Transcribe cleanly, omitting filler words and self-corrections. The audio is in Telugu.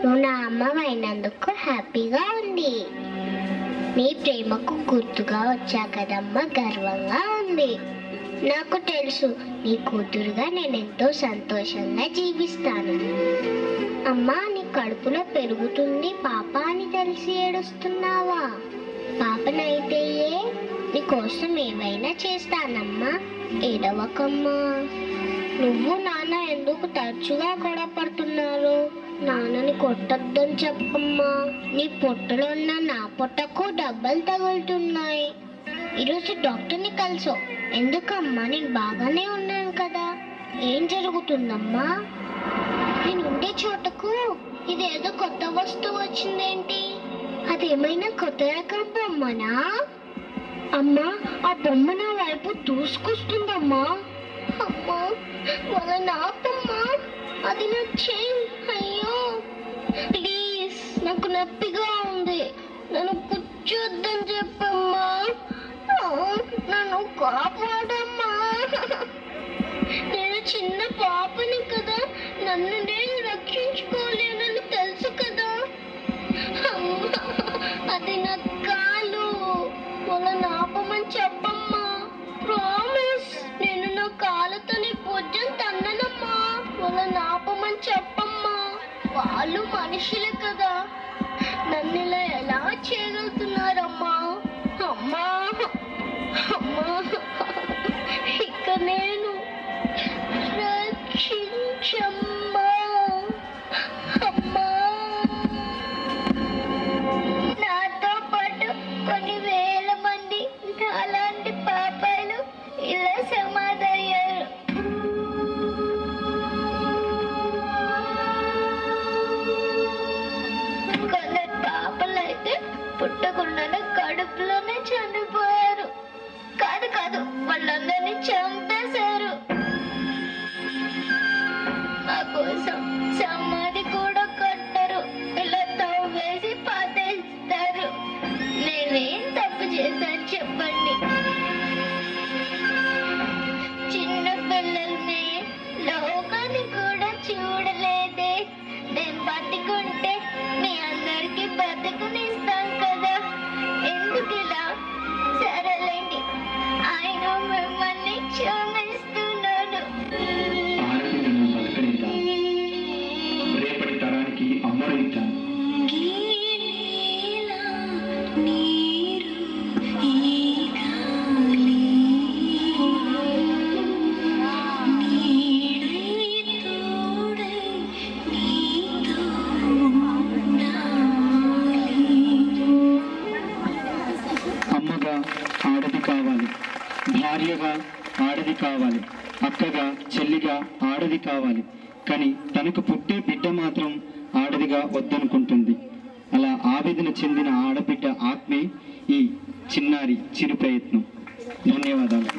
నువ్వు నా అమ్మమైనందుకు హ్యాపీగా ఉంది. నీ ప్రేమకు గుర్తుగా వచ్చా కదమ్మా, గర్వంగా ఉంది. నాకు తెలుసు నీ కూతురుగా నేనెంతో సంతోషంగా జీవిస్తాను. అమ్మా, నీ కడుపులో పెరుగుతుంది పాప అని తెలిసి ఏడుస్తున్నావా? పాపనైతే నీకోసం ఏమైనా చేస్తానమ్మా, ఏడవకమ్మా. నువ్వు నాన్న ఎందుకు తరచుగా గొడవ పడుతున్నారు? నాన్నని కొట్టద్దని చెప్పమ్మా. నీ పొట్టలో ఉన్న నా పొట్టకు డబ్బలు తగులుతున్నాయి. ఈరోజు డాక్టర్ని కలిసో. ఎందుకమ్మా? నేను బాగానే ఉన్నాను కదా. ఏం జరుగుతుందమ్మా? నేను ఉండే చోటకు ఇదేదో కొత్త వస్తువు వచ్చిందేంటి? అదేమైనా కొత్త రకం బొమ్మనా? అమ్మా, ఆ బొమ్మ నా వైపు దూసుకొస్తుందమ్మా. అమ్మా, వాళ్ళ నాపమ్మా, అది నా చెయ్యి. అయ్యో ప్లీజ్, నాకు నొప్పిగా ఉంది. నన్ను కూర్చోద్దని చెప్పమ్మా. నన్ను కాపాడమ్మా. నేను చిన్న పాపని కదా, నన్ను నేను రక్షించుకోలేనని తెలుసు కదా. అమ్మా, అది నా కాలు. వాళ్ళ నాపమని చెప్పమ్మా. ప్రామిస్, నేను నా కాళ్ళతో నీ పొజ్జను తన్ననమ్మా. వాళ్ళ నాపమని చెప్పమ్మా. వాళ్ళు మనుషులే కదా, నన్ను ఇలా ఎలా చేయగలుగుతున్నారమ్మా? అమ్మా అమ్మా, ఇక నేను రక్షించమ్మా. అమ్మా, నాతో పాటు కొన్ని వేల మంది అలాంటి పాపాలు ఇలా సమాధయ్యారు. కొందరు పాపలు అయితే పుట్టకుండానే కడుపులోనే చనిపోయారు. కాదు కాదు, వాళ్ళందరినీ చంపేశారు. మా కోసం సమాధి కూడా కట్టరు, ఇలా తవ్వేసి పాతేస్తారు. నేనేం తప్పు చేశాను చెప్పండి? చిన్న పిల్లల్ని లోకాన్ని కూడా చూడలేదే. నేను బతికుంటే మీ అందరికి బతుకునిస్తాం కదా, ఎందుకు ఇలా? సరేలేండి, ఆయన మిమ్మల్ని క్షమిస్తున్నాను. రేపటి తరానికి అమ్మను ఇచ్చాను. అమ్మగా ఆడది కావాలి, భార్యగా ఆడది కావాలి, అక్కగా చెల్లిగా ఆడది కావాలి. కానీ తనకు పుట్టే బిడ్డ మాత్రం ఆడదిగా వద్దనుకుంటుంది. అలా ఆవేదన చెందిన ఆడబిడ్డ ఆత్మే ఈ చిన్నారి చిరు ప్రయత్నం. ధన్యవాదాలు.